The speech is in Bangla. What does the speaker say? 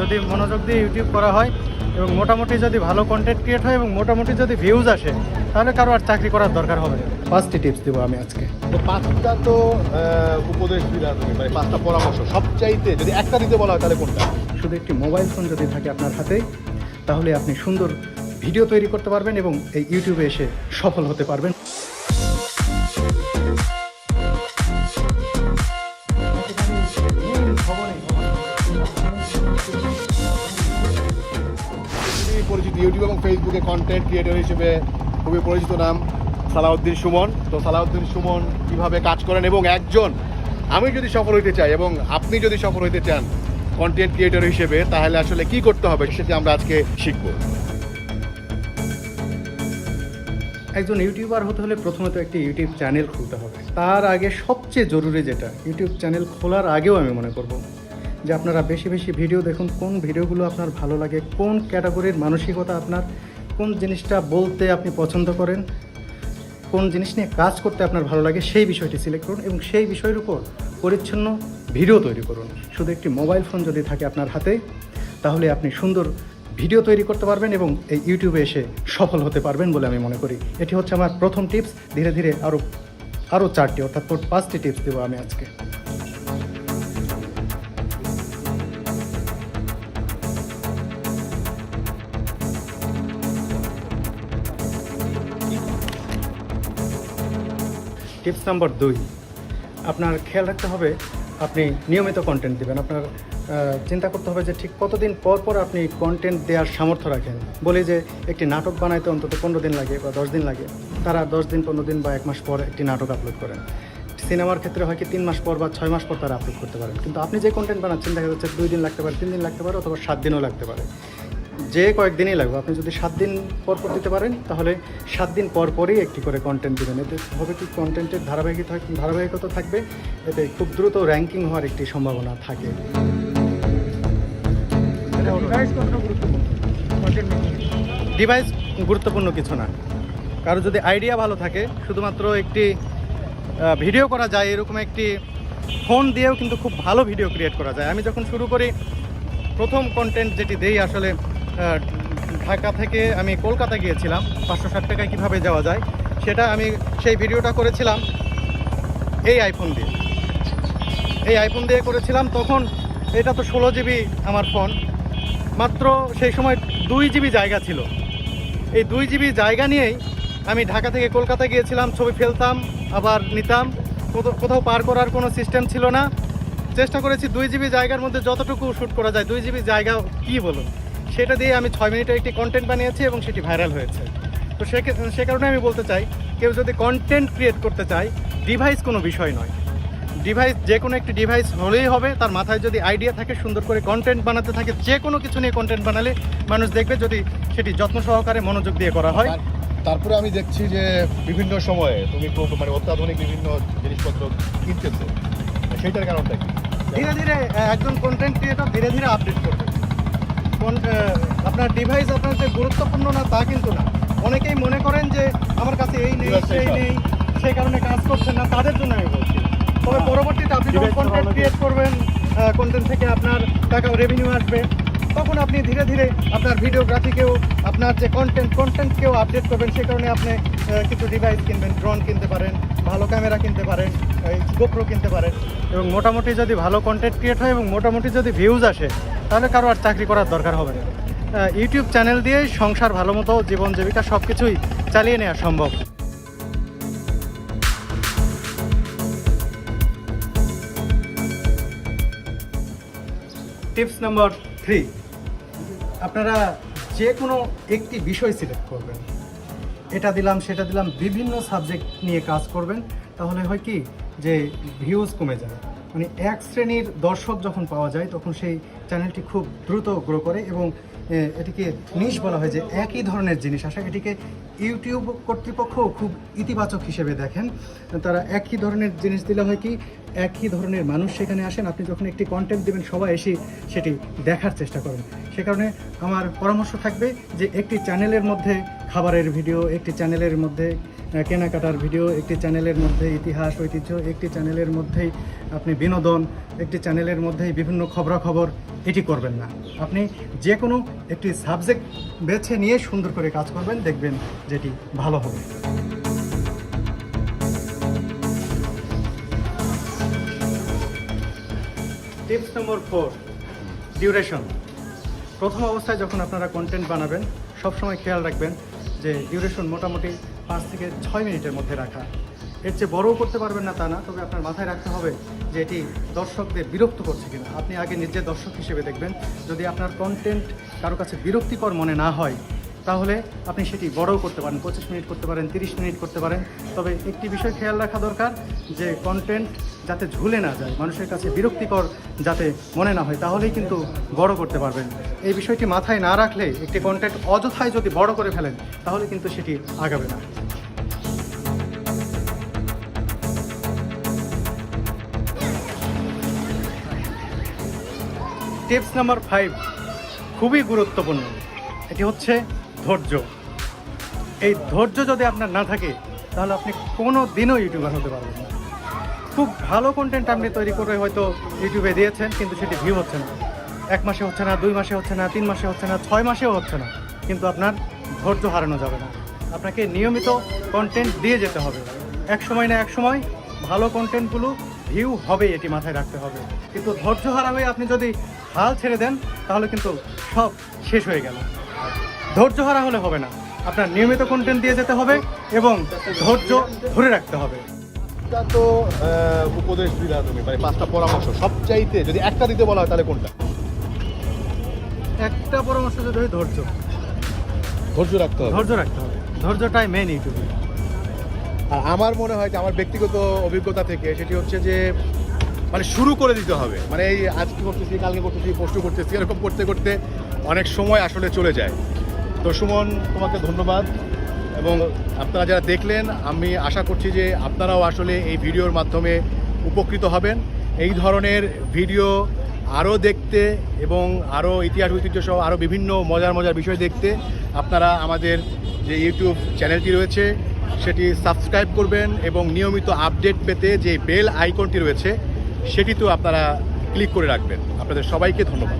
যদি মনোযোগ দিয়ে ইউটিউব করা হয় এবং মোটামুটি যদি ভালো কন্টেন্ট ক্রিয়েট হয় এবং মোটামুটি যদি ভিউজ আসে, তাহলে কারো আর চাকরি করার দরকার হবে না। 5টি টিপস দেবো আমি আজকে। তো 5টা তো উপদেশ দিলা তুমি, মানে 5টা পরামর্শ, সবচাইতে যদি একটা দিতে বলা হয় তাহলে কোনটা? শুধু একটি মোবাইল ফোন যদি থাকে আপনার হাতে, তাহলে আপনি সুন্দর ভিডিও তৈরি করতে পারবেন এবং এই ইউটিউবে এসে সফল হতে পারবেন। পরিচিত ইউটিউব এবং ফেসবুকে কন্টেন্ট ক্রিয়েটর হিসেবে খুবই পরিচিত নাম সালাউদ্দিন সুমন। তো সালাউদ্দিন সুমন কিভাবে কাজ করেন এবং একজন আমি যদি সফল হইতে চাই এবং আপনি যদি সফল হইতে চান কন্টেন্ট ক্রিয়েটর হিসেবে, তাহলে আসলে কি করতে হবে সেটা আমরা আজকে শিখব। একজন ইউটিউবার হতে হলে প্রথমত একটি ইউটিউব চ্যানেল খুলতে হবে। তার আগে সবচেয়ে জরুরি যেটা, ইউটিউব চ্যানেল খোলার আগেও আমি মনে করব যে আপনারা বেশি বেশি ভিডিও দেখুন, কোন ভিডিওগুলো আপনার ভালো লাগে, কোন ক্যাটাগরির মানসিকতা আপনার, কোন জিনিসটা বলতে আপনি পছন্দ করেন, কোন জিনিস নিয়ে কাজ করতে আপনার ভালো লাগে, সেই বিষয়টি সিলেক্ট করুন এবং সেই বিষয়ের উপর পরিচ্ছন্ন ভিডিও তৈরি করুন। শুধু একটি মোবাইল ফোন যদি থাকে আপনার হাতে, তাহলে আপনি সুন্দর ভিডিও তৈরি করতে পারবেন এবং এই ইউটিউবে এসে সফল হতে পারবেন বলে আমি মনে করি। এটি হচ্ছে আমার প্রথম টিপস। ধীরে ধীরে আরও 4টি অর্থাৎ 5টি টিপস দেবো আমি আজকে। টিপস নাম্বার 2, আপনার খেয়াল রাখতে হবে আপনি নিয়মিত কন্টেন্ট দেবেন। আপনার চিন্তা করতে হবে যে ঠিক কতদিন পর পর আপনি কন্টেন্ট দেওয়ার সামর্থ্য রাখেন। বলি যে একটি নাটক বানাইতে অন্তত 15 দিন লাগে বা 10 দিন লাগে, তারা 10 দিন 15 দিন বা 1 মাস পর একটি নাটক আপলোড করেন। সিনেমার ক্ষেত্রে হয় কি 3 মাস পর বা 6 মাস পর তারা আপলোড করতে পারেন। কিন্তু আপনি যে কন্টেন্ট বানাচ্ছেন দেখা যাচ্ছে 2 দিন লাগতে পারে, 3 দিন লাগতে পারে, অথবা 7 দিনও লাগতে পারে। যে কয়েকদিনই লাগবে, আপনি যদি 7 দিন পর পর দিতে পারেন তাহলে 7 দিন পর পরই একটি করে কন্টেন্ট দেবেন। এতে হবে কি, কন্টেন্টের ধারাবাহিকতা থাকবে, এতে খুব দ্রুত র্যাঙ্কিং হওয়ার একটি সম্ভাবনা থাকে। ডিভাইস গুরুত্বপূর্ণ কিছু না, কারো যদি আইডিয়া ভালো থাকে, শুধুমাত্র একটি ভিডিও করা যায় এরকম একটি ফোন দিয়েও কিন্তু খুব ভালো ভিডিও ক্রিয়েট করা যায়। আমি যখন শুরু করি, প্রথম কন্টেন্ট যেটি দেই আসলে ঢাকা থেকে আমি কলকাতা গিয়েছিলাম, 560 টাকায় কীভাবে যাওয়া যায় সেটা আমি সেই ভিডিওটা করেছিলাম এই আইফোন দিয়ে করেছিলাম। তখন এটা তো 16 জিবি আমার ফোন, মাত্র সেই সময় 2 জিবি জায়গা ছিল। এই 2 জিবি জায়গা নিয়েই আমি ঢাকা থেকে কলকাতা গিয়েছিলাম, ছবি ফেলতাম আবার নিতাম, কোথাও পার করার কোনো সিস্টেম ছিল না। চেষ্টা করেছি 2 জিবি জায়গার মধ্যে যতটুকু শ্যুট করা যায়, 2 জিবি জায়গা কী বলুন, সেটা দিয়ে আমি 6 মিনিটের একটি কন্টেন্ট বানিয়েছি এবং সেটি ভাইরাল হয়েছে। তো সে কারণে আমি বলতে চাই, কেউ যদি কন্টেন্ট ক্রিয়েট করতে চায়, ডিভাইস কোনো বিষয় নয়। ডিভাইস যে কোনো একটি ডিভাইস হলেই হবে, তার মাথায় যদি আইডিয়া থাকে, সুন্দর করে কন্টেন্ট বানাতে থাকে, যে কোনো কিছু নিয়ে কন্টেন্ট বানালে মানুষ দেখবে, যদি সেটি যত্ন সহকারে মনোযোগ দিয়ে করা হয়। তারপরে আমি দেখছি যে বিভিন্ন সময়ে তুমি মানে অত্যাধুনিক বিভিন্ন জিনিসপত্র কিনতেছো, সেইটার কারণটা কি? ধীরে ধীরে একজন কন্টেন্ট ক্রিয়েটর ধীরে ধীরে আপডেট করবে। আপনার ডিভাইস আপনার যে গুরুত্বপূর্ণ না তা কিন্তু না। অনেকেই মনে করেন যে আমার কাছে এই নেই সেই নেই, সেই কারণে কাজ করছেন না, তাদের জন্য আমি বলছি। তবে পরবর্তীতে আপনি যখন কন্টেন্ট ক্রিয়েট করবেন, কন্টেন্ট থেকে আপনার টাকা রেভিনিউ আসবে, তখন আপনি ধীরে ধীরে আপনার ভিডিওগ্রাফিকেও, আপনার যে কন্টেন্টকেও আপডেট করবেন। সে কারণে আপনি কিছু ডিভাইস কিনবেন, ড্রোন কিনতে পারেন, ভালো ক্যামেরা কিনতে পারেন, গোপ্রো কিনতে পারেন। এবং মোটামুটি যদি ভালো কন্টেন্ট ক্রিয়েট হয় এবং মোটামুটি যদি ভিউজ আসে, তাহলে কারো আর চাকরি করার দরকার হবে না। ইউটিউব চ্যানেল দিয়েই সংসার ভালো মতো, জীবন জীবিকা সব কিছুই চালিয়ে নেওয়া সম্ভব। টিপস নাম্বার 3, আপনারা যে কোনো একটি বিষয় সিলেক্ট করবেন, এটা দিলাম সেটা দিলাম, বিভিন্ন সাবজেক্ট নিয়ে কাজ করবেন। তাহলে হয় কি যে ভিউজ কমে যায়। মানে এক শ্রেণীর দর্শক যখন পাওয়া যায়, তখন সেই চ্যানেলটি খুব দ্রুত গ্রো করে এবং এটিকে নিশ বলা হয়, যে একই ধরনের জিনিস আসা। এটিকে ইউটিউব কর্তৃপক্ষ খুব ইতিবাচক হিসেবে দেখেন। তারা একই ধরনের জিনিস দিলে হয় কি, একই ধরনের মানুষ সেখানে আসেন। আপনি যখন একটি কন্টেন্ট দেবেন, সবাই এসে সেটি দেখার চেষ্টা করেন। সে কারণে আমার পরামর্শ থাকবে যে একটি চ্যানেলের মধ্যে খাবারের ভিডিও, একটি চ্যানেলের মধ্যে কেনাকাটার ভিডিও, একটি চ্যানেলের মধ্যে ইতিহাস ঐতিহ্য, একটি চ্যানেলের মধ্যেই আপনি বিনোদন, একটি চ্যানেলের মধ্যেই বিভিন্ন খবরাখবর, এটি করবেন না। আপনি যে কোনো একটি সাবজেক্ট বেছে নিয়ে সুন্দর করে কাজ করবেন, দেখবেন যেটি ভালো হবে। টিপস নম্বর 4, ডিউরেশন। প্রথম অবস্থায় যখন আপনারা কন্টেন্ট বানাবেন সবসময় খেয়াল রাখবেন যে ডিউরেশন মোটামুটি 5 থেকে 6 মিনিটের মধ্যে রাখা। এর চেয়ে বড়ও করতে পারবেন না তা না, তবে আপনার মাথায় রাখতে হবে যে এটি দর্শকদের বিরক্ত করছে কিনা। আপনি আগে নিজে দর্শক হিসেবে দেখবেন, যদি আপনার কন্টেন্ট কারো কাছে বিরক্তিকর মনে না হয় তাহলে আপনি সেটি বড়ও করতে পারেন, 25 মিনিট করতে পারেন, 30 মিনিট করতে পারেন। তবে একটি বিষয় খেয়াল রাখা দরকার যে কন্টেন্ট যাতে ঝুলে না যায়, মানুষের কাছে বিরক্তিকর যাতে মনে না হয়, তাহলেই কিন্তু বড় করতে পারবেন। এই বিষয়টি মাথায় না রাখলে একটি কন্টেন্ট অযথায় যদি বড় করে ফেলেন তাহলে কিন্তু সেটি আগাবে না। টিপস নাম্বার 5 খুবই গুরুত্বপূর্ণ, এটি হচ্ছে ধৈর্য। এই ধৈর্য যদি আপনার না থাকে তাহলে আপনি কোনো দিনও ইউটিউবার হতে পারবেন না। খুব ভালো কন্টেন্ট আপনি তৈরি করে হয়তো ইউটিউবে দিয়েছেন, কিন্তু সেটি ভিউ হচ্ছে না, 1 মাসে হচ্ছে না, 2 মাসে হচ্ছে না, 3 মাসে হচ্ছে না, 6 মাসেও হচ্ছে না, কিন্তু আপনার ধৈর্য হারানো যাবে না। আপনাকে নিয়মিত কন্টেন্ট দিয়ে যেতে হবে। এক সময় না এক সময় ভালো কন্টেন্টগুলো ভিউ হবে, এটি মাথায় রাখতে হবে। কিন্তু ধৈর্য হারা হয়ে আপনি যদি হাল ছেড়ে দেন তাহলে কিন্তু সব শেষ হয়ে গেল। ধৈর্য হারা হলে হবে না, আপনার নিয়মিত কন্টেন্ট দিয়ে যেতে হবে এবং ধৈর্য ধরে রাখতে হবে। এটা তো উপদেশ দিলা তুমি, মানে 5টা পরামর্শ, সবচাইতে যদি একটা দিতে বলা হয় তাহলে কোনটা? একটা পরামর্শ যদি হয় ধৈর্য রাখতে হবে। ধৈর্য রাখতে হবে, ধৈর্যটাই মেন ইউটিউবে। আর আমার মনে হয় যে আমার ব্যক্তিগত অভিজ্ঞতা থেকে সেটি হচ্ছে যে মানে শুরু করে দিতে হবে। মানে এই আজকে করতেছি, কালকে করতেছি, পোস্ট করতেছি, এরকম করতে করতে অনেক সময় আসলে চলে যায়। তো সুমন, তোমাকে ধন্যবাদ। এবং আপনারা যারা দেখলেন, আমি আশা করছি যে আপনারাও আসলে এই ভিডিওর মাধ্যমে উপকৃত হবেন। এই ধরনের ভিডিও আরও দেখতে এবং আরও ইতিহাস ঐতিহ্য সহ আরও বিভিন্ন মজার মজার বিষয় দেখতে আপনারা আমাদের যে ইউটিউব চ্যানেলটি রয়েছে সেটি সাবস্ক্রাইব করবেন এবং নিয়মিত আপডেট পেতে যে বেল আইকনটি রয়েছে সেটিতেও আপনারা ক্লিক করে রাখবেন। আপনাদের সবাইকে ধন্যবাদ।